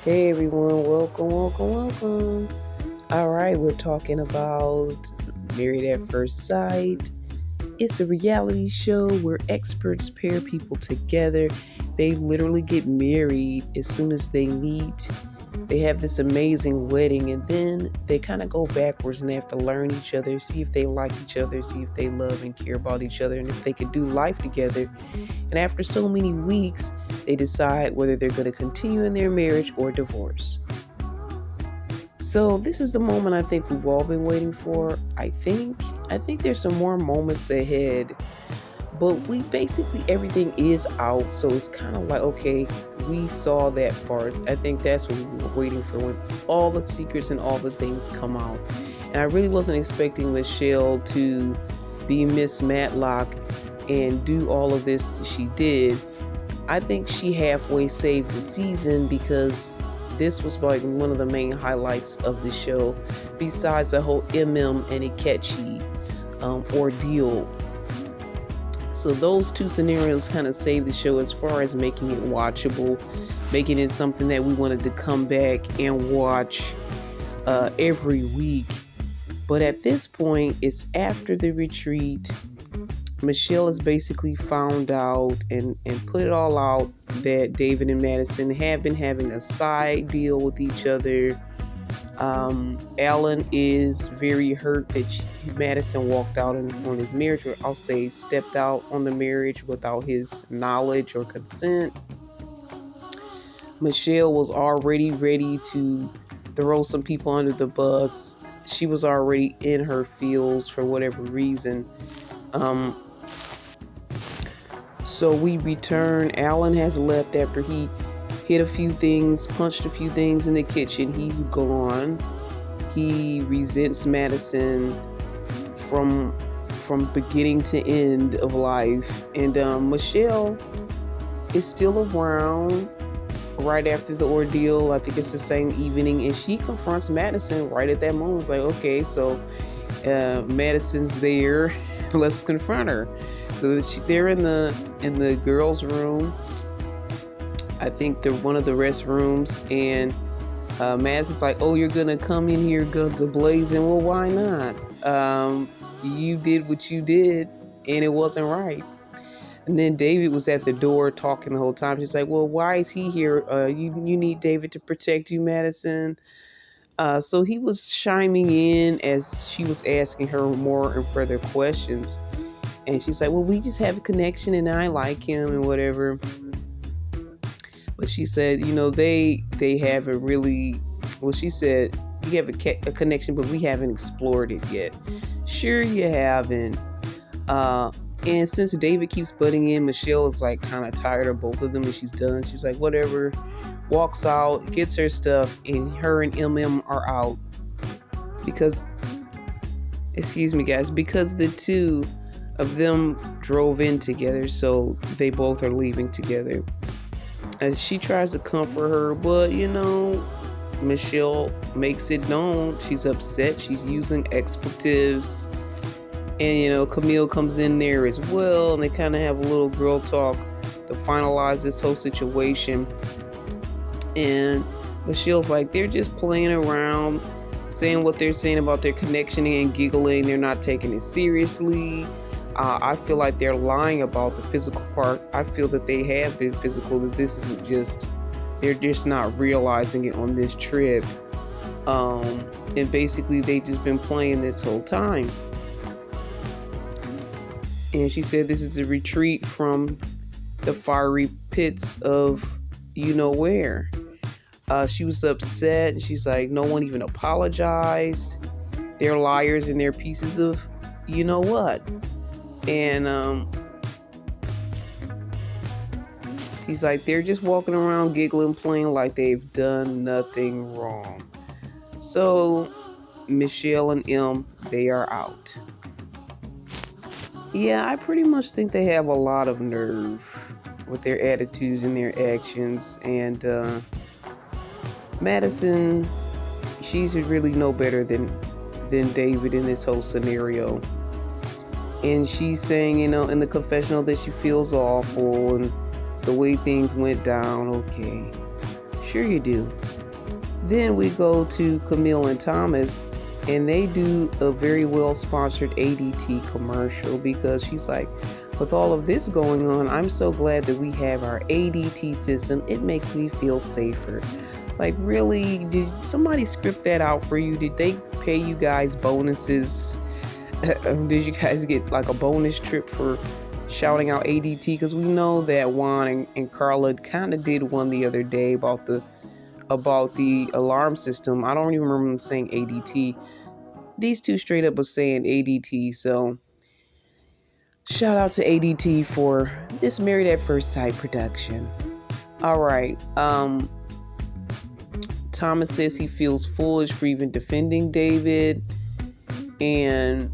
Hey everyone, welcome. All right, we're talking about Married at First Sight. It's a reality show where experts pair people together. They literally get married as soon as they meet. They have this amazing wedding, and then they kind of go backwards and they have to learn each other, see if they like each other, see if they love and care about each other, and if they could do life together. And after so many weeks, they decide whether they're going to continue in their marriage or divorce. So this is the moment I think we've all been waiting for. I think there's some more moments ahead, but we basically everything is out, so it's kind of like okay, we saw that part. I think that's what we were waiting for when all the secrets and all the things come out. And I really wasn't expecting Michelle to be Miss Matlock and do all of this that she did. I think she halfway saved the season because this was like one of the main highlights of the show, besides the whole MM and Ikechi ordeal. So those two scenarios kind of saved the show as far as making it watchable, making it something that we wanted to come back and watch every week. But at this point, it's after the retreat. Michelle has basically found out and put it all out that David and Madison have been having a side deal with each other. Alan is very hurt that Madison walked out on his marriage, or I'll say stepped out on the marriage without his knowledge or consent. Michelle was already ready to throw some people under the bus. She was already in her feels for whatever reason. So we return. Alan has left after he hit a few things, punched a few things in the kitchen. He's gone. He resents Madison from beginning to end of life. And Michelle is still around right after the ordeal. I think it's the same evening. And she confronts Madison right at that moment. It's like, okay, so Madison's there. Let's confront her. So they're in the girls' room. I think they're one of the restrooms, and Madison's like, "Oh, you're gonna come in here guns a-blazing? Well, why not? You did what you did, and it wasn't right." And then David was at the door talking the whole time. She's like, "Well, why is he here? You need David to protect you, Madison." So he was chiming in as she was asking her more and further questions. And she's like, well, we just have a connection and I like him and whatever. But she said, they haven't really, well, she said, we have a connection, but we haven't explored it yet. Sure you haven't. And since David keeps butting in, Michelle is like kind of tired of both of them and she's done. She's like, whatever, walks out, gets her stuff, and her and MM are out. Because, excuse me guys, because the two of them drove in together, so they both are leaving together. And she tries to comfort her, but Michelle makes it known she's upset. She's using expletives, and Camille comes in there as well, and they kind of have a little girl talk to finalize this whole situation. And Michelle's like, they're just playing around, saying what they're saying about their connection and giggling. They're not taking it seriously. I feel like they're lying about the physical part. I feel that they have been physical, that this isn't just, they're just not realizing it on this trip. And basically they just been playing this whole time. And she said this is a retreat from the fiery pits of where. She was upset and she's like, no one even apologized. They're liars and they're pieces of what. And she's like, they're just walking around giggling, playing like they've done nothing wrong. So Michelle and M, they are out. Yeah, I pretty much think they have a lot of nerve with their attitudes and their actions. And Madison, she's really no better than David in this whole scenario. And she's saying, in the confessional that she feels awful and the way things went down. Okay, Sure you do. Then we go to Camille and Thomas, and they do a very well sponsored ADT commercial because she's like, with all of this going on, I'm so glad that we have our ADT system. It makes me feel safer. Like, really? Did somebody script that out for you? Did they pay you guys bonuses? Did you guys get like a bonus trip for shouting out ADT? Because we know that Juan and Carla kind of did one the other day about the alarm system. I don't even remember them saying ADT. These two straight up was saying ADT. So shout out to ADT for this Married at First Sight production. All right. Thomas says he feels foolish for even defending David. And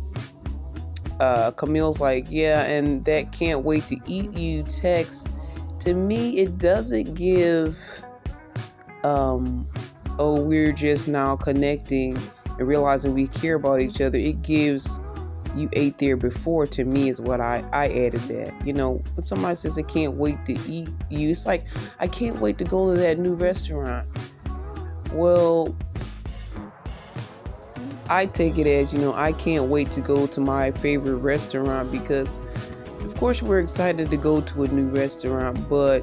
Camille's like, yeah, and that can't wait to eat you text. To me, it doesn't give, oh, we're just now connecting and realizing we care about each other. It gives you ate there before, to me, is what I added that. You know, when somebody says I can't wait to eat you, it's like, I can't wait to go to that new restaurant. Well, I take it as, you know, I can't wait to go to my favorite restaurant because, of course, we're excited to go to a new restaurant, but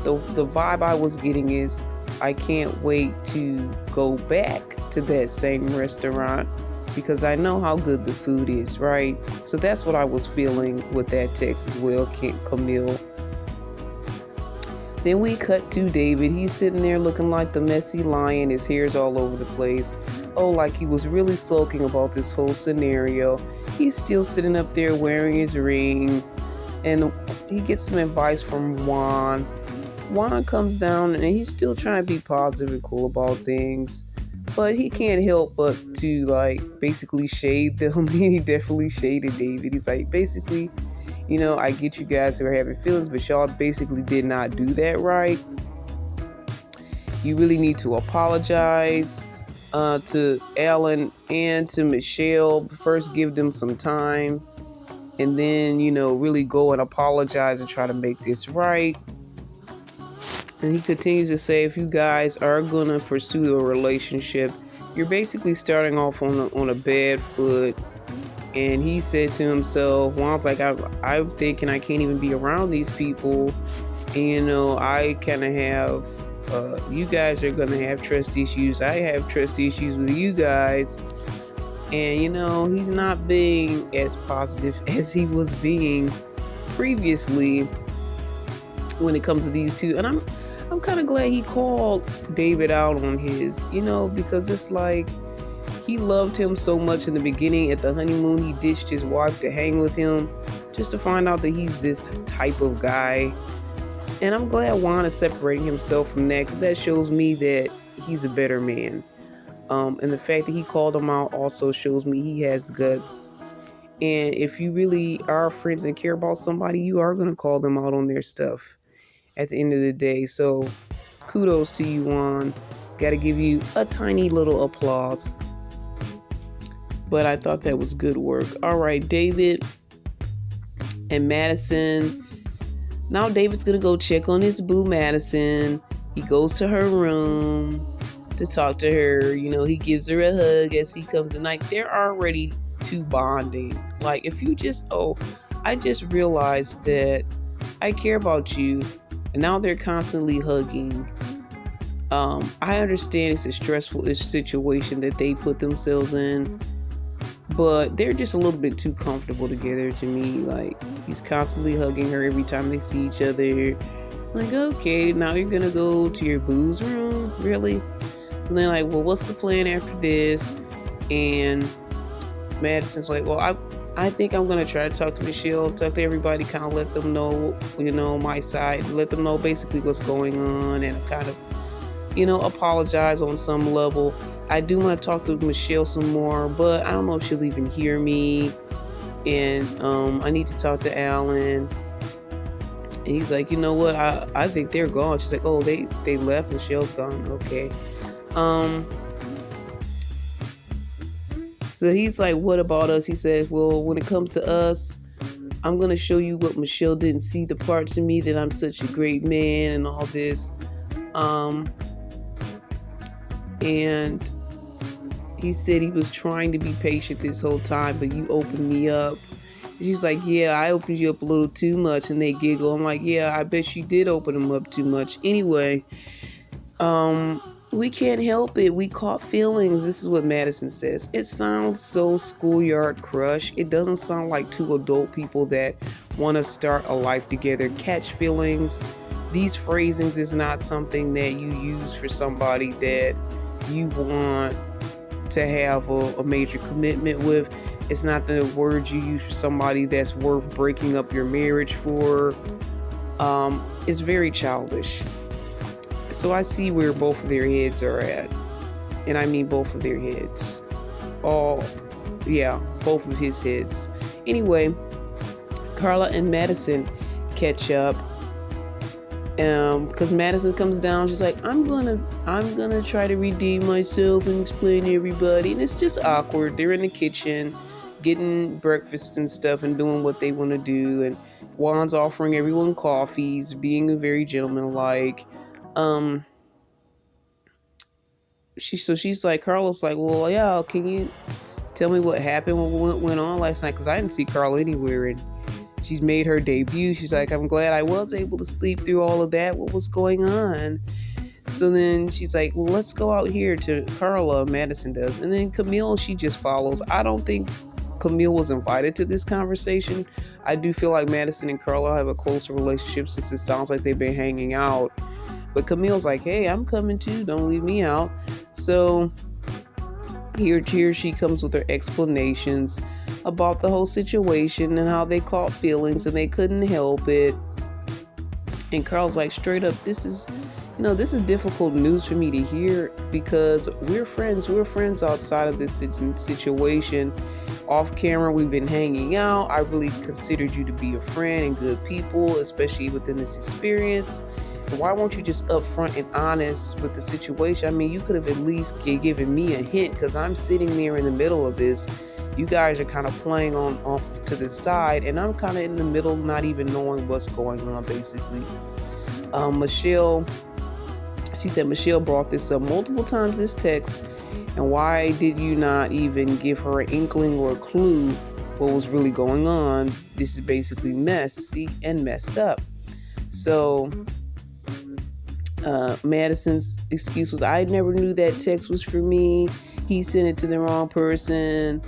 the vibe I was getting is I can't wait to go back to that same restaurant because I know how good the food is, right? So that's what I was feeling with that text as well, Camille. Then we cut to David. He's sitting there looking like the messy lion. His hair's all over the place. Oh, like he was really sulking about this whole scenario. He's still sitting up there wearing his ring. And he gets some advice from Juan. Juan comes down and he's still trying to be positive and cool about things. But he can't help but to, like, basically shade them. He definitely shaded David. He's like, basically, you know, I get you guys who are having feelings, but y'all basically did not do that right. You really need to apologize to Alan and to Michelle. First, give them some time, and then, you know, really go and apologize and try to make this right. And he continues to say, if you guys are going to pursue a relationship, you're basically starting off on a bad foot. And he said to himself, Juan's like, I'm thinking I can't even be around these people. And, you know, I kind of have, you guys are going to have trust issues. I have trust issues with you guys. And, you know, he's not being as positive as he was being previously when it comes to these two. And I'm kind of glad he called David out on his, you know, because it's like, he loved him so much in the beginning. At the honeymoon, he ditched his wife to hang with him just to find out that he's this type of guy. And I'm glad Juan is separating himself from that, because that shows me that he's a better man. And the fact that he called him out also shows me he has guts. And if you really are friends and care about somebody, you are going to call them out on their stuff at the end of the day. So kudos to you, Juan. Got to give you a tiny little applause. But I thought that was good work. All right, David and Madison. Now David's going to go check on his boo, Madison. He goes to her room to talk to her. You know, he gives her a hug as he comes in. Like, they're already too bonding. Like, if you just, I just realized that I care about you. And now they're constantly hugging. I understand it's a stressful situation that they put themselves in. But they're just a little bit too comfortable together to me. Like, he's constantly hugging her every time they see each other. Like, okay, now you're going to go to your boo's room? Really? So they're like, well, what's the plan after this? And Madison's like, well, I think I'm going to try to talk to Michelle, talk to everybody, kind of let them know, you know, my side, let them know basically what's going on, and kind of, you know, apologize on some level. I do want to talk to Michelle some more, but I don't know if she'll even hear me. And I need to talk to Alan. And he's like, you know what? I think they're gone. She's like, oh, they left. Michelle's gone. Okay. So he's like, what about us? He says, well, when it comes to us, I'm going to show you what Michelle didn't see, the parts of me that I'm such a great man and all this. And he said he was trying to be patient this whole time, but you opened me up. She's like, yeah, I opened you up a little too much. And they giggle. I'm like, yeah, I bet you did open him up too much. Anyway, we can't help it. We caught feelings. This is what Madison says. It sounds so schoolyard crush. It doesn't sound like two adult people that want to start a life together catch feelings. These phrasings is not something that you use for somebody that you want to have a major commitment with. It's not the words you use for somebody that's worth breaking up your marriage for. It's very childish. So I see where both of their heads are at. And I mean both of their heads. Both of his heads. Anyway, Carla and Madison catch up. Because Madison comes down, she's like, I'm gonna try to redeem myself and explain to everybody. And it's just awkward. They're in the kitchen getting breakfast and stuff and doing what they want to do. And Juan's offering everyone coffees, being very gentlemanlike. She's like, Carla's like, well, yeah, can you tell me what happened, what went on last night? Because I didn't see Carla anywhere, and she's made her debut. She's like, I'm glad I was able to sleep through all of that. What was going on? So then she's like, well, let's go out here to Carla, Madison does. And then Camille, she just follows. I don't think Camille was invited to this conversation. I do feel like Madison and Carla have a closer relationship since it sounds like they've been hanging out. But Camille's like, hey, I'm coming too. Don't leave me out. So here she comes with her explanations about the whole situation and how they caught feelings and they couldn't help it. And Carl's like, straight up, this is difficult news for me to hear because we're friends outside of this situation. Off camera, we've been hanging out. I really considered you to be a friend and good people, especially within this experience. Why weren't you just upfront and honest with the situation? I mean, you could have at least given me a hint because I'm sitting there in the middle of this. You guys are kind of playing off to the side, and I'm kind of in the middle, not even knowing what's going on, basically. Michelle brought this up multiple times, this text, and why did you not even give her an inkling or a clue what was really going on? This is basically messy and messed up. So Madison's excuse was, I never knew that text was for me. He sent it to the wrong person.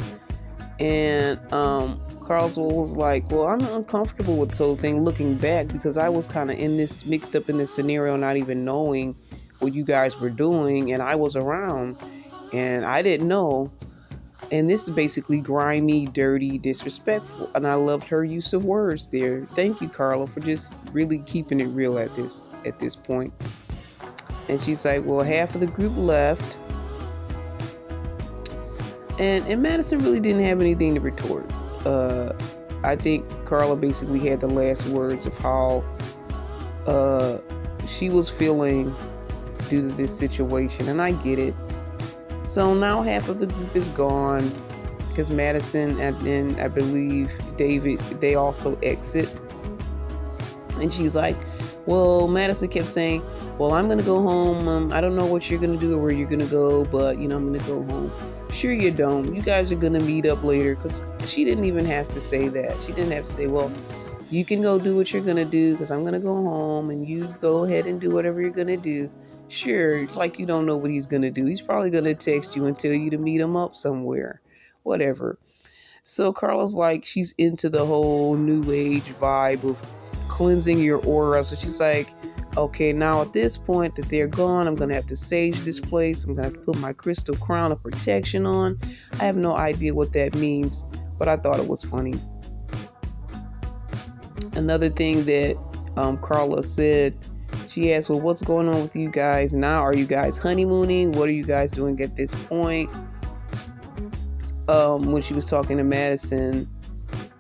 And Carlswell was like, well, I'm uncomfortable with this whole thing looking back because I was kind of mixed up in this scenario, not even knowing what you guys were doing. And I was around and I didn't know. And this is basically grimy, dirty, disrespectful. And I loved her use of words there. Thank you, Carla, for just really keeping it real at this point. And she's like, well, half of the group left. And Madison really didn't have anything to retort. I think Carla basically had the last words of how she was feeling due to this situation. And I get it. So now half of the group is gone because Madison and I believe David, they also exit. And she's like, well, Madison kept saying, well, I'm going to go home. I don't know what you're going to do or where you're going to go, but, I'm going to go home. Sure you don't. You guys are going to meet up later, because she didn't even have to say that. She didn't have to say, well, you can go do what you're going to do because I'm going to go home and you go ahead and do whatever you're going to do. Sure, like you don't know what he's going to do. He's probably going to text you and tell you to meet him up somewhere. Whatever. So Carla's like, she's into the whole new age vibe of cleansing your aura. So she's like, okay, now at this point that they're gone, I'm going to have to sage this place. I'm going to have to put my crystal crown of protection on. I have no idea what that means, but I thought it was funny. Another thing that Carla said, she asked, well, what's going on with you guys now? Are you guys honeymooning? What are you guys doing at this point? When she was talking to Madison,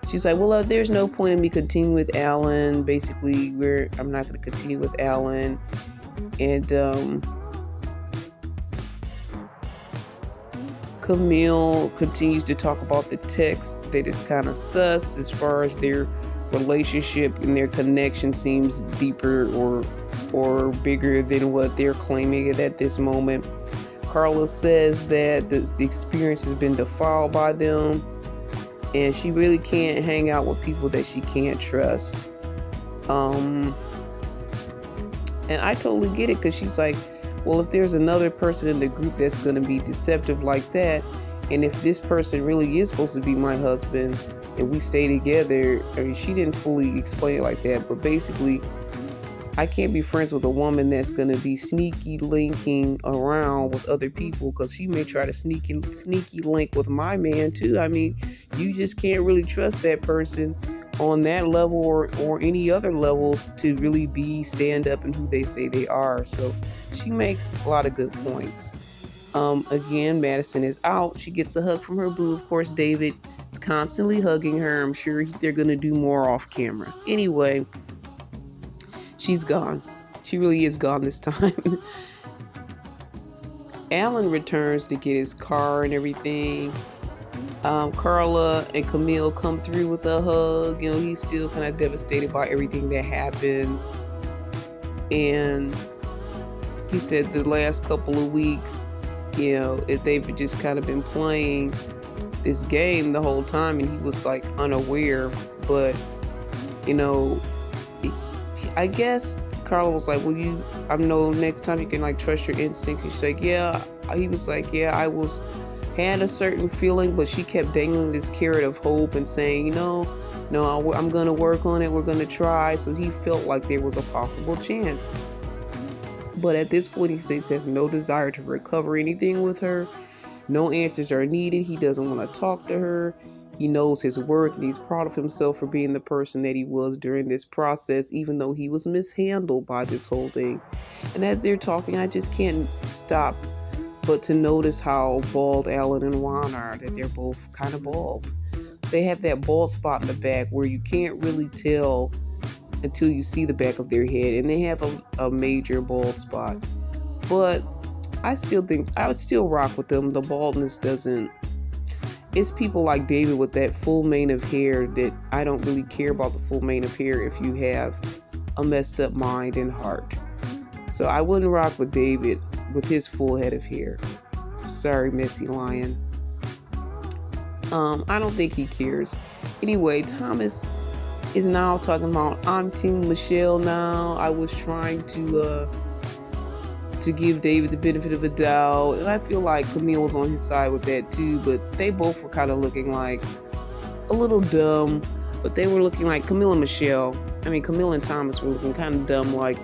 she's like, well, there's no point in me continuing with Alan. Basically, I'm not going to continue with Alan. And Camille continues to talk about the text that is kind of sus as far as their relationship and their connection seems deeper or bigger than what they're claiming it at this moment. Carla says that the experience has been defiled by them, and she really can't hang out with people that she can't trust. And I totally get it, because she's like, well, if there's another person in the group that's going to be deceptive like that, and if this person really is supposed to be my husband and we stay together, I mean, she didn't fully explain it like that, but basically, I can't be friends with a woman that's going to be sneaky linking around with other people, because she may try to sneaky link with my man too. I mean, you just can't really trust that person on that level or any other levels to really stand up and who they say they are. So she makes a lot of good points. Again, Madison is out. She gets a hug from her boo. Of course, David is constantly hugging her. I'm sure they're going to do more off camera. Anyway, she's gone. She really is gone this time. Alan returns to get his car and everything. Carla and Camille come through with a hug. You know, he's still kind of devastated by everything that happened. And he said the last couple of weeks, you know, if they've just kind of been playing this game the whole time, and he was like unaware. But, you know, I guess Carla was like, well, I know next time you can like trust your instincts. She's like, yeah. He was like, yeah, had a certain feeling, but she kept dangling this carrot of hope and saying, no, I'm going to work on it. We're going to try. So he felt like there was a possible chance. But at this point, he says he has no desire to recover anything with her. No answers are needed. He doesn't want to talk to her. He knows his worth, and he's proud of himself for being the person that he was during this process, even though he was mishandled by this whole thing. And as they're talking, I just can't stop but to notice how bald Alan and Juan are, that they're both kind of bald. They have that bald spot in the back where you can't really tell until you see the back of their head, and they have a major bald spot. But I still think I would still rock with them. The baldness doesn't. It's people like David with that full mane of hair that I don't really care about the full mane of hair if you have a messed up mind and heart. So I wouldn't rock with David with his full head of hair. Sorry, Messy Lion. I don't think he cares. Anyway, Thomas is now talking about, I'm Team Michelle now. I was trying to give David the benefit of a doubt, and I feel like Camille was on his side with that too, but they both were kind of looking like a little dumb, but they were looking like Camille and Thomas were looking kind of dumb, like,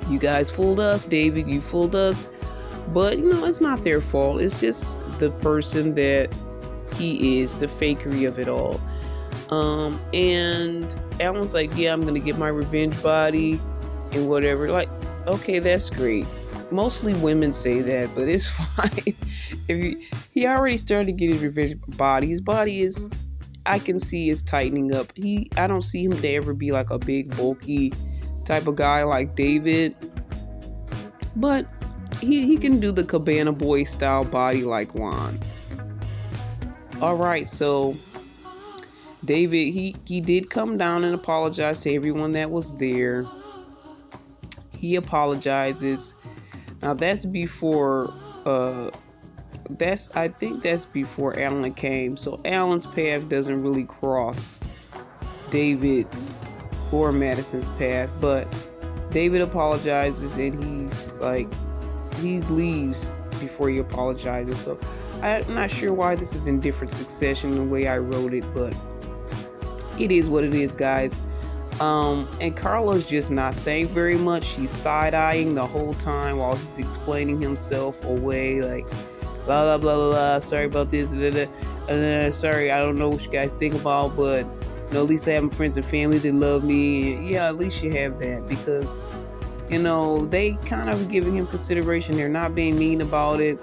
you guys fooled us, David, you fooled us. But, you know, it's not their fault. It's just the person that he is, the fakery of it all. And Alan's like, yeah, I'm going to get my revenge body and whatever. Like, okay, that's great. Mostly women say that, but it's fine. He already started to get his revenge body. His body is, I can see, is tightening up. I don't see him to ever be like a big, bulky type of guy like David, but he can do the Cabana Boy style body like Juan. All right, so David, he did come down and apologize to everyone that was there. He apologizes. Now that's before I think that's before Alan came. So Alan's path doesn't really cross David's or Madison's path, but David apologizes, and he leaves before he apologizes. So I'm not sure why this is in different succession the way I wrote it, but it is what it is, guys. And Carla's just not saying very much. She's side-eyeing the whole time while he's explaining himself away, like blah blah blah blah blah. Sorry about this, sorry, I don't know what you guys think about, but you know, at least I have friends and family that love me. Yeah, at least you have that, because, you know, they kind of giving him consideration. They're not being mean about it.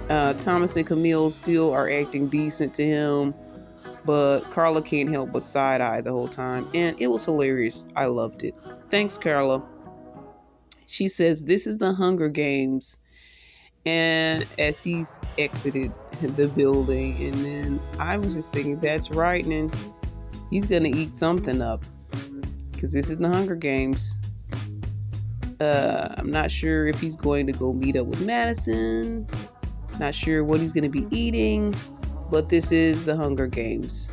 Thomas and Camille still are acting decent to him, but Carla can't help but side-eye the whole time. And it was hilarious. I loved it. Thanks, Carla. She says, this is the Hunger Games. And as he's exited the building, and then I was just thinking, that's right, and he's gonna eat something up, because this is the Hunger Games. I'm not sure if he's going to go meet up with Madison. Not sure what he's going to be eating. But this is the Hunger Games.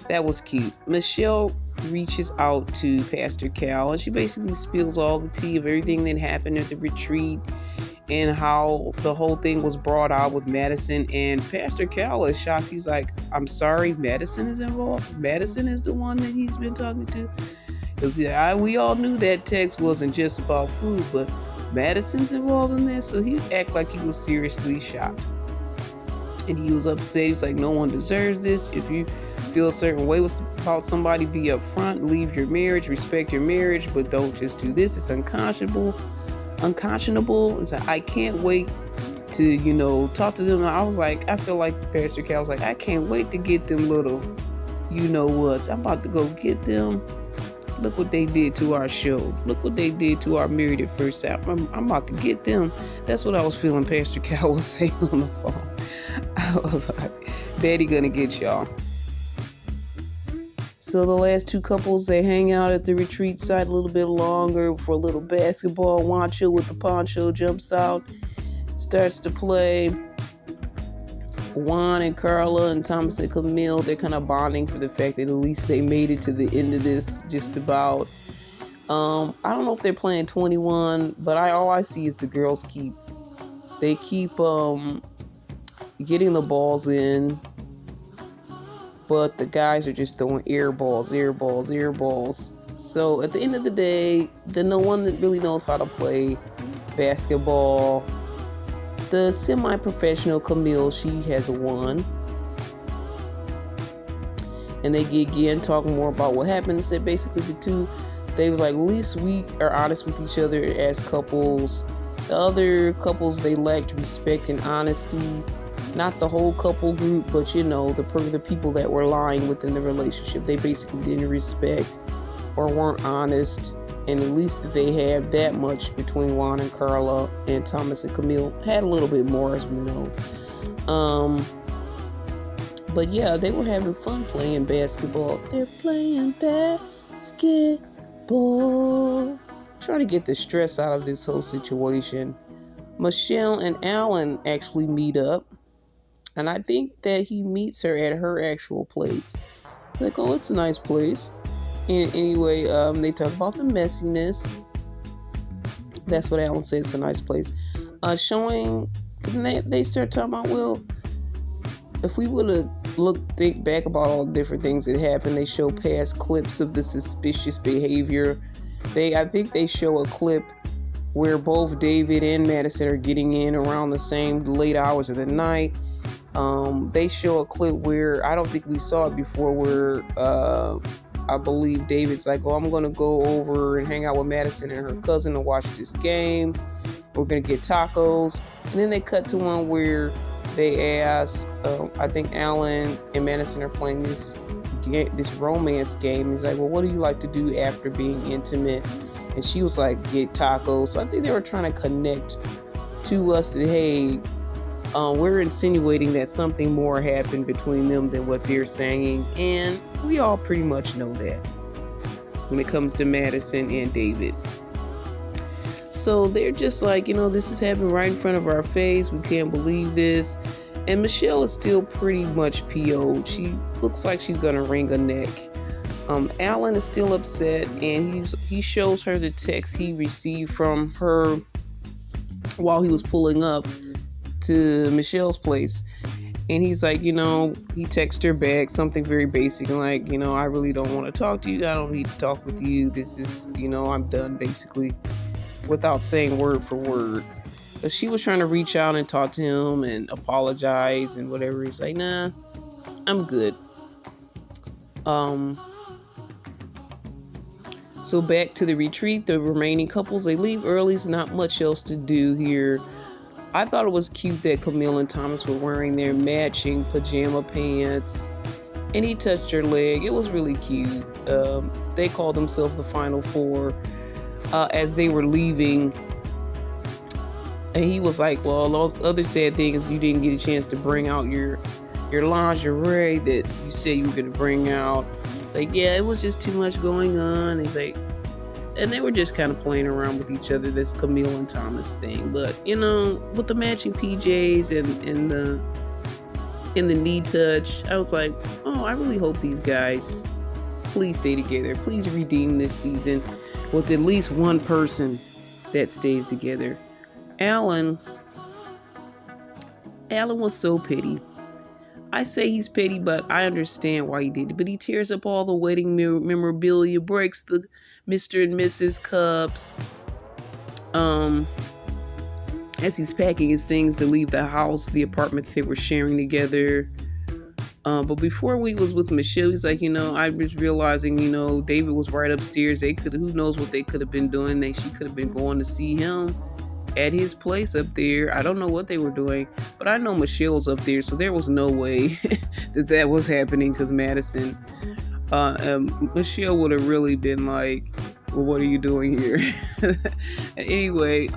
That was cute. Michelle reaches out to Pastor Cal and she basically spills all the tea of everything that happened at the retreat and how the whole thing was brought out with Madison. And Pastor Cal is shocked. He's like, I'm sorry, Madison is involved? Madison is the one that he's been talking to? Because we all knew that text wasn't just about food, but Madison's involved in this? So he acted like he was seriously shocked. And he was upset. He was like, no one deserves this. If you feel a certain way about somebody, be upfront, leave your marriage, respect your marriage, but don't just do this. It's unconscionable. It's like, I can't wait to, talk to them. And I feel like Pastor Cal was like, I can't wait to get them little, what's. I'm about to go get them. Look what they did to our show. Look what they did to our Married at First Sight. I'm about to get them. That's what I was feeling Pastor Cal was saying on the phone. I was like, Daddy gonna get y'all. So the last two couples, they hang out at the retreat site a little bit longer for a little basketball. Wancho with the poncho jumps out, starts to play. Juan and Carla and Thomas and Camille, they're kind of bonding for the fact that at least they made it to the end of this just about. I don't know if they're playing 21, but all I see is the girls keep getting the balls in, but the guys are just throwing air balls. So at the end of the day, the no one that really knows how to play basketball, the semi-professional Camille, she has won. And they get again talking more about what happened. Said basically they was like, at least we are honest with each other as couples. The other couples, they lacked respect and honesty. Not the whole couple group, but the people that were lying within the relationship. They basically didn't respect or weren't honest. And at least that they have that much between Juan and Carla, and Thomas and Camille had a little bit more, as we know. But yeah, they were having fun playing basketball. They're playing basketball. Trying to get the stress out of this whole situation. Michelle and Alan actually meet up. And I think that he meets her at her actual place. Like, oh, it's a nice place. And anyway, they talk about the messiness. That's what Alan says, it's a nice place. They start talking about, well, if we would have think back about all the different things that happened. They show past clips of the suspicious behavior. I think they show a clip where both David and Madison are getting in around the same late hours of the night. They show a clip where I don't think we saw it before, where I believe David's like, oh, I'm going to go over and hang out with Madison and her cousin to watch this game. We're going to get tacos. And then they cut to one where they ask, I think Alan and Madison are playing this romance game. He's like, well, what do you like to do after being intimate? And she was like, get tacos. So I think they were trying to connect to us that, hey, we're insinuating that something more happened between them than what they're saying. And we all pretty much know that when it comes to Madison and David. So they're just like, this is happening right in front of our face. We can't believe this. And Michelle is still pretty much PO'd. She looks like she's going to wring a neck. Alan is still upset, and he shows her the text he received from her while he was pulling up to Michelle's place. And he's like, he texts her back something very basic, like, I really don't want to talk to you. I don't need to talk with you. This is, I'm done, basically, without saying word for word. But she was trying to reach out and talk to him and apologize and whatever. He's like, nah, I'm good. So back to the retreat, the remaining couples, they leave early. There's not much else to do here. I thought it was cute that Camille and Thomas were wearing their matching pajama pants, and he touched her leg. It was really cute. They called themselves the Final Four as they were leaving. And he was like, well, the other sad thing is you didn't get a chance to bring out your lingerie that you said you were going to bring out. Like, yeah, it was just too much going on. He's like, and they were just kind of playing around with each other, this Camille and Thomas thing. But with the matching PJs and the knee touch, I was like, oh, I really hope these guys please stay together. Please redeem this season with at least one person that stays together. Alan was so petty. I say he's petty, but I understand why he did it. But he tears up all the wedding memorabilia, breaks the Mr. and Mrs. cups. As he's packing his things to leave the house, the apartment they were sharing together. But before we was with Michelle, he's like, I was realizing, David was right upstairs. Who knows what they could have been doing? She could have been going to see him at his place up there. I don't know what they were doing, but I know Michelle's up there, so there was no way that was happening, because Madison, Michelle would have really been like, well, what are you doing here? Anyway,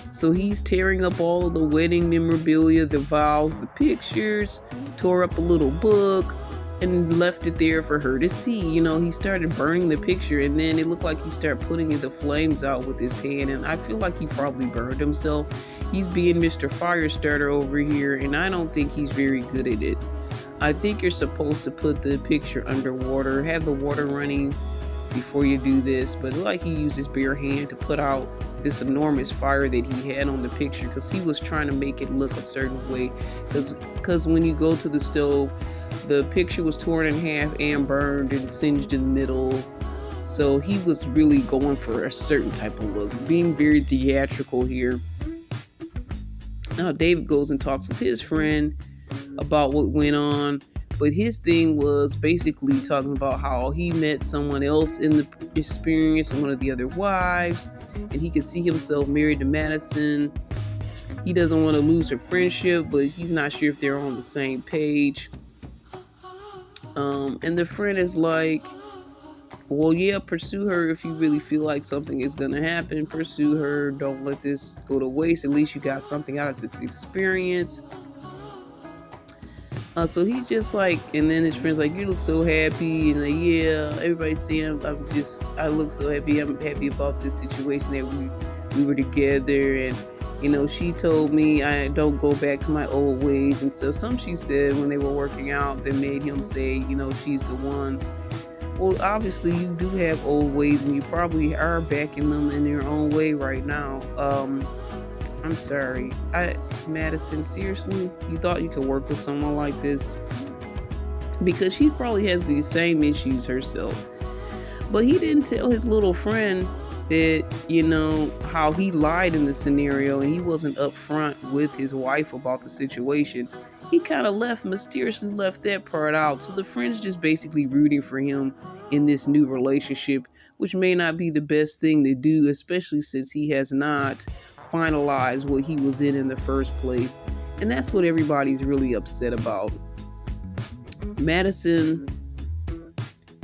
so he's tearing up all of the wedding memorabilia, the vows, the pictures, tore up a little book, and left it there for her to see. He started burning the picture, and then it looked like he started putting the flames out with his hand, and I feel like he probably burned himself. He's being Mr. Firestarter over here, and I don't think he's very good at it. I think you're supposed to put the picture underwater, have the water running before you do this, but like he used his bare hand to put out this enormous fire that he had on the picture, because he was trying to make it look a certain way, because when you go to the stove, the picture was torn in half and burned and singed in the middle. So he was really going for a certain type of look, being very theatrical here. Now David goes and talks with his friend about what went on, but his thing was basically talking about how he met someone else in the experience, one of the other wives, and he could see himself married to Madison. He doesn't want to lose her friendship, but he's not sure if they're on the same page. And the friend is like, well, yeah, pursue her if you really feel like something is going to happen. Pursue her. Don't let this go to waste. At least you got something out of this experience. So he's just like, and then his friend's like, you look so happy. And like, yeah, everybody's saying I look so happy. I'm happy about this situation that we were together. And she told me I don't go back to my old ways and stuff. She said when they were working out that made him say, she's the one. Well, obviously you do have old ways, and you probably are back in them in your own way right now. I'm sorry. Madison, seriously, you thought you could work with someone like this? Because she probably has these same issues herself. But he didn't tell his little friend that, how he lied in the scenario, and he wasn't upfront with his wife about the situation. He kind of mysteriously left that part out. So the friend's just basically rooting for him in this new relationship, which may not be the best thing to do, especially since he has not finalized what he was in the first place. And that's what everybody's really upset about. Madison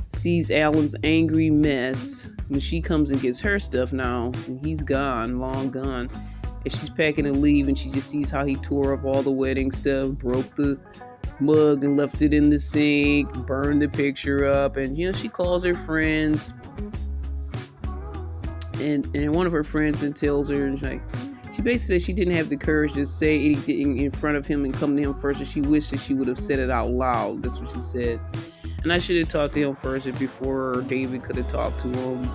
sees Alan's angry mess when she comes and gets her stuff now, and he's gone, long gone. And she's packing to leave, and she just sees how he tore up all the wedding stuff, broke the mug and left it in the sink, burned the picture up. And she calls her friends, and one of her friends and tells her, and she basically said she didn't have the courage to say anything in front of him and come to him first, and she wished that she would have said it out loud. That's what she said. And I should have talked to him first before David could have talked to him.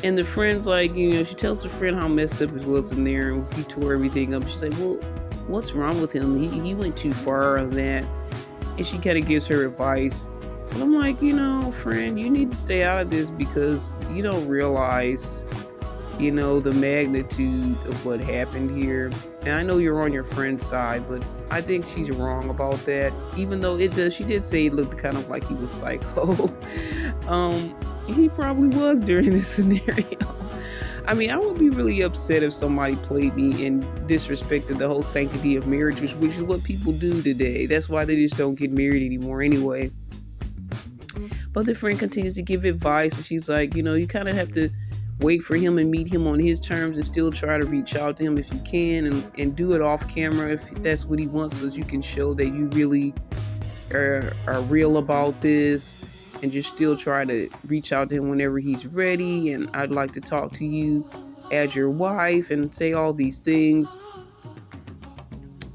And the friend's like, she tells her friend how messed up it was in there, and he tore everything up. She's like, well, what's wrong with him? He went too far on that. And she kind of gives her advice. And I'm like, friend, you need to stay out of this, because you don't realize, the magnitude of what happened here. And I know you're on your friend's side, but I think she's wrong about that. Even though she did say it looked kind of like he was psycho. He probably was during this scenario. I mean, I would be really upset if somebody played me and disrespected the whole sanctity of marriage, which is what people do today. That's why they just don't get married anymore anyway. But the friend continues to give advice, and she's like, you kind of have to wait for him and meet him on his terms, and still try to reach out to him if you can, and do it off camera if that's what he wants, so you can show that you really are real about this. and just still try to reach out to him whenever he's ready. And I'd like to talk to you as your wife and say all these things.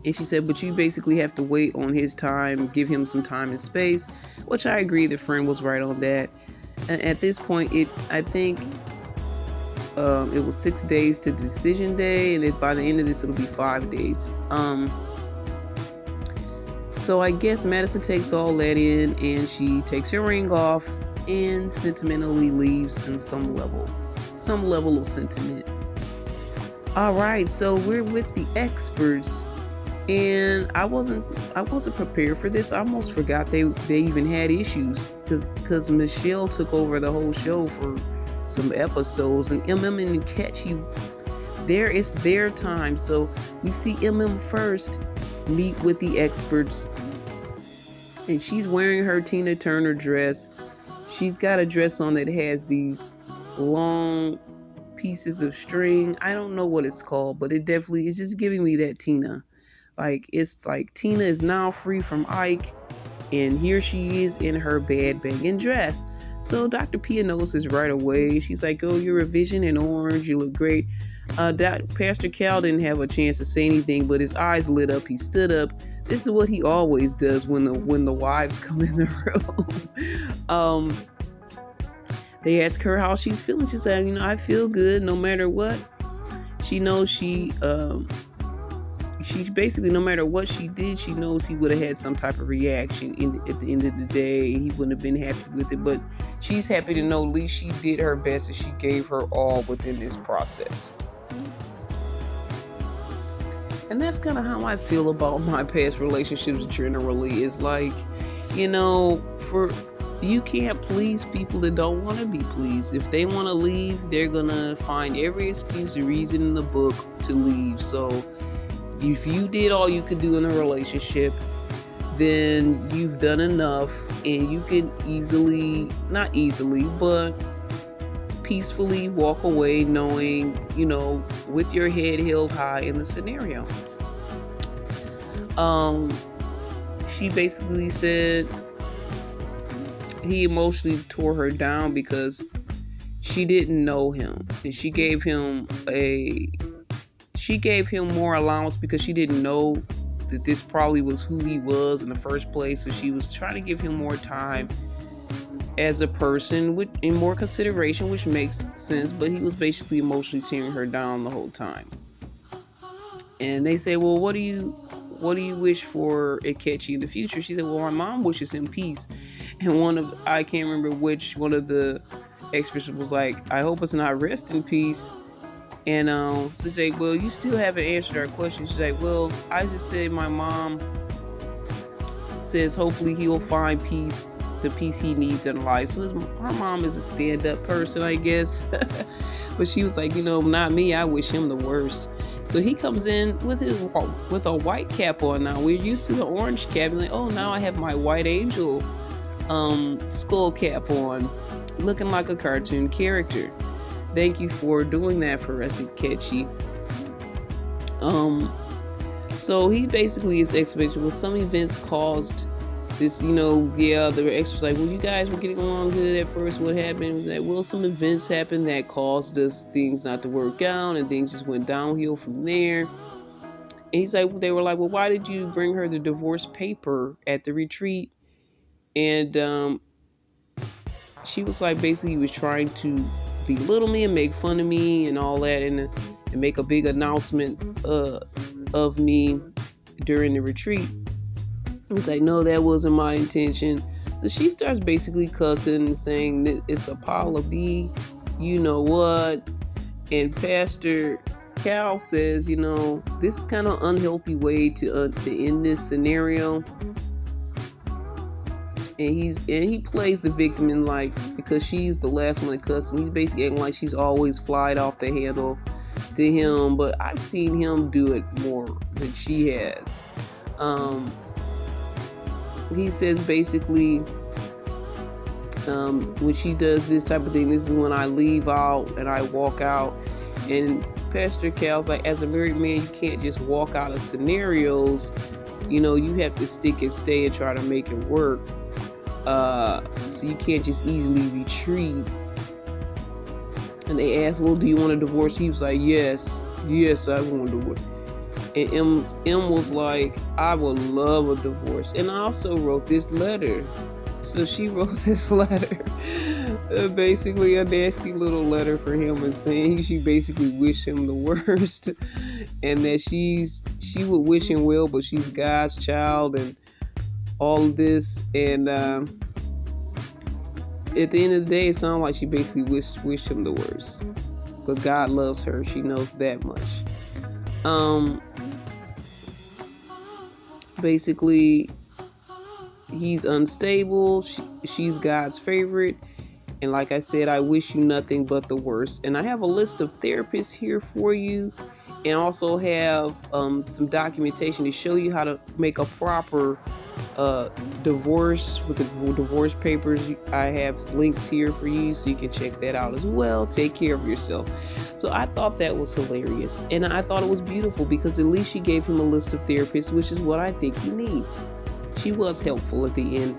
And she said, but you basically have to wait on his time, give him some time and space, which I agree. The friend was right on that. And at this point, I think it was 6 days to decision day, and by the end of this, it'll be 5 days. So I guess Madison takes all that in, and she takes her ring off and sentimentally leaves in some level of sentiment. All right, so we're with the experts, and I wasn't prepared for this. I almost forgot they even had issues because Michelle took over the whole show for some episodes, and and Ketchy, it's their time. So we see first meet with the experts, and she's wearing her Tina Turner dress. She's got a dress on that has these long pieces of string. I don't know what it's called, but it definitely is just giving me that Tina. Like, it's like Tina is now free from Ike, and here she is in her bad banging dress. So Dr. Pia notices right away. She's like, oh, you're a vision in orange. You look great. Pastor Cal didn't have a chance to say anything, but his eyes lit up. He stood up. This is what he always does when the wives come in the room. They ask her how she's feeling. She said, I feel good no matter what. She knows she basically, no matter what she did, she knows he would have had some type of reaction at the end of the day. He wouldn't have been happy with it, but she's happy to know at least she did her best and she gave her all within this process. And that's kind of how I feel about my past relationships generally. It's like, you can't please people that don't want to be pleased. If they want to leave, they're going to find every excuse and reason in the book to leave. So if you did all you could do in a relationship, then you've done enough, and you can not easily, but peacefully walk away knowing, with your head held high in the scenario. She basically said he emotionally tore her down because she didn't know him, and she gave him more allowance because she didn't know that this probably was who he was in the first place. So she was trying to give him more time as a person in more consideration, which makes sense. But he was basically emotionally tearing her down the whole time. And they say, well, what do you wish for Akechi in the future? She said, well, my mom wishes him peace. And I can't remember which one of the experts was like, I hope it's not rest in peace. And she's like, well, you still haven't answered our question. She's like, well, I just said my mom says hopefully he'll find peace, the peace he needs in life. So her mom is a stand-up person, I guess. But she was like, not me. I wish him the worst. So he comes in with a white cap on now. We're used to the orange cap. And like, oh, now I have my white angel skull cap on, looking like a cartoon character. Thank you for doing that for us, Ketchy. So he basically is expecting, well, some events caused this, the experts like, well, you guys were getting along good at first. What happened was that, well, some events happened that caused us things not to work out, and things just went downhill from there. And he's like, they were like, well, why did you bring her the divorce paper at the retreat? And she was like, basically, he was trying to belittle me and make fun of me and all that, and make a big announcement of me during the retreat. He's like, no, that wasn't my intention. So she starts basically cussing and saying that it's a pile of B, you know what? And Pastor Cal says, this is kind of unhealthy way to end this scenario. And he plays the victim in, like, because she's the last one to cuss, and he's basically acting like she's always flied off the handle to him. But I've seen him do it more than she has. He says basically, when she does this type of thing, this is when I leave out and I walk out. And Pastor Cal's like, as a married man, you can't just walk out of scenarios. You have to stick and stay and try to make it work. So you can't just easily retreat. And they asked, well, do you want a divorce? He was like, yes, I want a divorce. And M was like, I would love a divorce. And I also wrote this letter. So she wrote this letter, basically a nasty little letter for him, and saying she basically wished him the worst, and that she would wish him well, but she's God's child and all of this. And at the end of the day, it sounded like she basically wished him the worst. But God loves her. She knows that much. Basically, he's unstable. She's God's favorite. And like I said, I wish you nothing but the worst. And I have a list of therapists here for you, and also have some documentation to show you how to make a proper divorce with the divorce papers. I have links here for you, so you can check that out as well. Take care of yourself. So I thought that was hilarious, and I thought it was beautiful, because at least she gave him a list of therapists, which is what I think he needs. She was helpful at the end.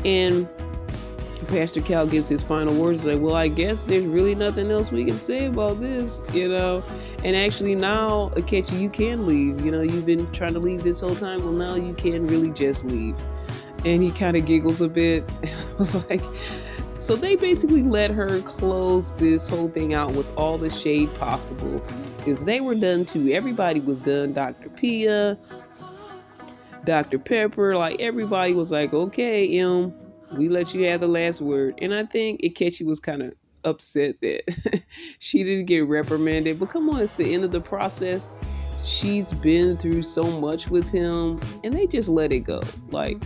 And Pastor Cal gives his final words like, well, I guess there's really nothing else we can say about this, and actually now, Akechi, you can leave. You've been trying to leave this whole time. Well, now you can really just leave. And he kind of giggles a bit. I was like, so they basically let her close this whole thing out with all the shade possible, because they were done too. Everybody was done. Dr. Pia, Dr. Pepper, like everybody was like, okay, we let you have the last word. And I think Akechi was kind of upset that she didn't get reprimanded. But come on, it's the end of the process. She's been through so much with him, and they just let it go. Like,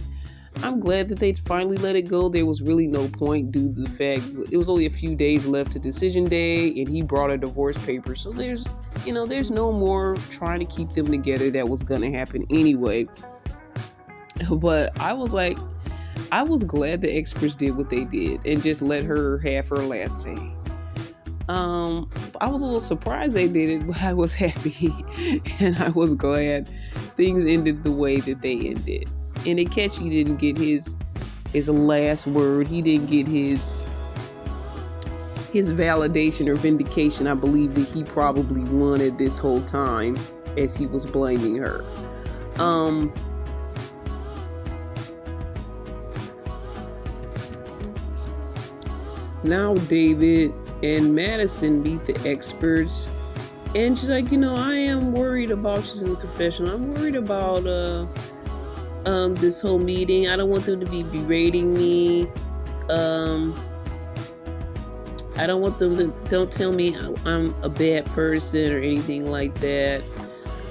I'm glad that they finally let it go. There was really no point due to the fact it was only a few days left to decision day, and he brought a divorce paper. So there's no more trying to keep them together. That was going to happen anyway. But I was glad the experts did what they did and just let her have her last say. I was a little surprised they did it, but I was happy and I was glad things ended the way that they ended. And Akechi didn't get his last word. He didn't get his validation or vindication, I believe, that he probably wanted this whole time, as he was blaming her. Now David and Madison meet the experts, and she's like, I am worried about, she's in the confessional, I'm worried about this whole meeting. I don't want them to be berating me. I don't want them to, don't tell me I'm a bad person or anything like that.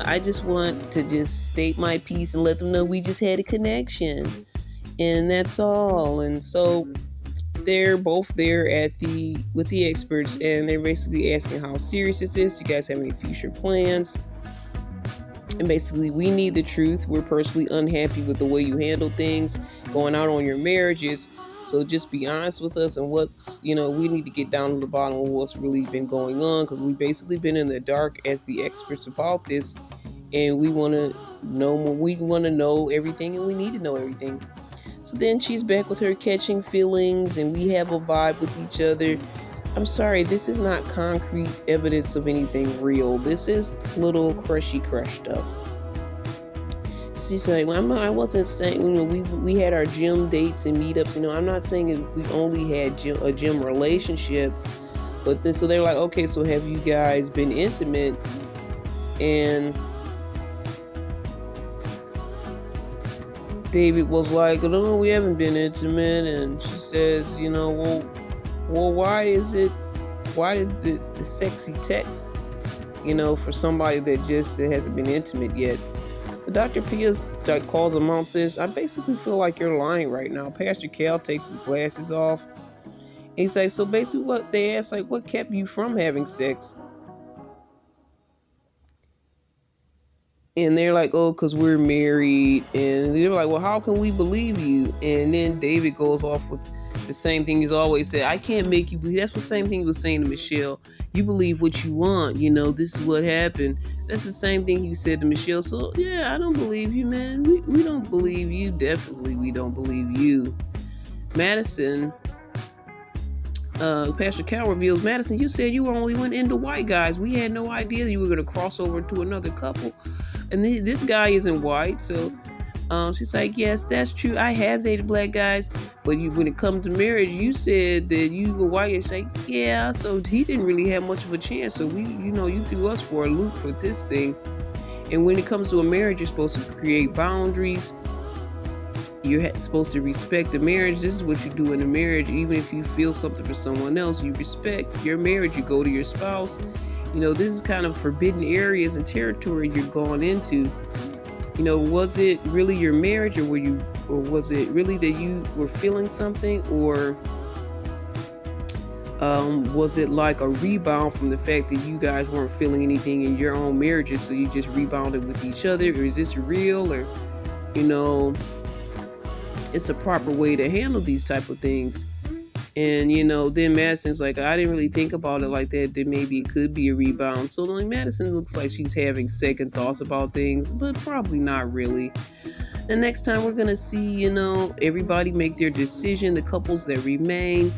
I just want to just state my piece and let them know we just had a connection, and that's all. And so they're both there with the experts, and they're basically asking how serious this is. Do you guys have any future plans? And basically, we need the truth. We're personally unhappy with the way you handle things, going out on your marriages. So just be honest with us, and we need to get down to the bottom of what's really been going on, because we've basically been in the dark as the experts about this, and we want to know more. We want to know everything, and we need to know everything. So then she's back with her catching feelings, and we have a vibe with each other. I'm sorry, this is not concrete evidence of anything real. This is little crushy crush stuff. She's like, well, I wasn't saying, we had our gym dates and meetups. I'm not saying we only had a gym relationship. But then, so they're like, okay, so have you guys been intimate? And David was like, no, we haven't been intimate. And she says, well, why did the sexy text, for somebody that hasn't been intimate yet? But Dr. Pierce calls him out and says, I basically feel like you're lying right now. Pastor Cal takes his glasses off. And he's like, so basically what they ask, like, what kept you from having sex? And they're like, oh, because we're married. And they're like, well, how can we believe you? And then David goes off with the same thing he's always said. I can't make you believe. That's the same thing he was saying to Michelle. You believe what you want. This is what happened. That's the same thing he said to Michelle. So, yeah, I don't believe you, man. We don't believe you. Definitely, we don't believe you. Madison, Pastor Cal reveals, Madison, you said you only went into white guys. We had no idea you were going to cross over to another couple. And this guy isn't white. So she's like, yes, that's true. I have dated black guys. But when it comes to marriage, you said that you were white. She's like, yeah. So he didn't really have much of a chance. So you threw us for a loop for this thing. And when it comes to a marriage, you're supposed to create boundaries. You're supposed to respect the marriage. This is what you do in a marriage. Even if you feel something for someone else, you respect your marriage. You go to your spouse. This is kind of forbidden areas and territory you're going into. Was it really your marriage, or was it really that you were feeling something, or was it like a rebound from the fact that you guys weren't feeling anything in your own marriages, so you just rebounded with each other? Or is this real? Or it's a proper way to handle these type of things. And then Madison's like, I didn't really think about it like that. Then maybe it could be a rebound. So Madison looks like she's having second thoughts about things, but probably not really. The next time we're gonna see, everybody make their decision, the couples that remain,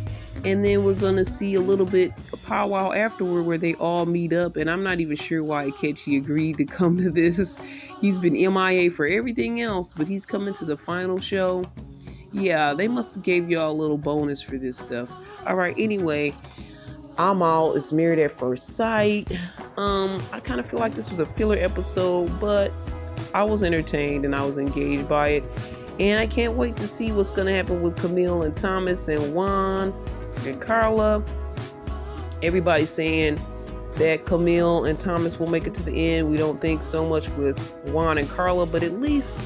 and then we're gonna see a little bit of powwow afterward where they all meet up. And I'm not even sure why Akechi agreed to come to this. He's been MIA for everything else, but he's coming to the final show. Yeah, they must have gave y'all a little bonus for this stuff. All right, anyway, I'm out. It's Married at First Sight. I kind of feel like this was a filler episode, but I was entertained and I was engaged by it. And I can't wait to see what's going to happen with Camille and Thomas and Juan and Carla. Everybody's saying that Camille and Thomas will make it to the end. We don't think so much with Juan and Carla, but at least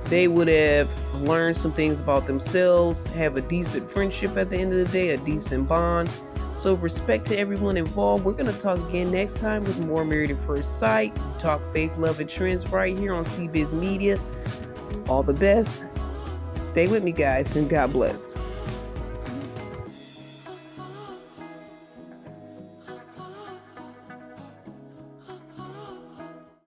they would have learned some things about themselves, have a decent friendship at the end of the day, a decent bond. So respect to everyone involved. We're going to talk again next time with more Married at First Sight. We talk faith, love, and trends right here on CBiz Media. All the best. Stay with me, guys, and God bless.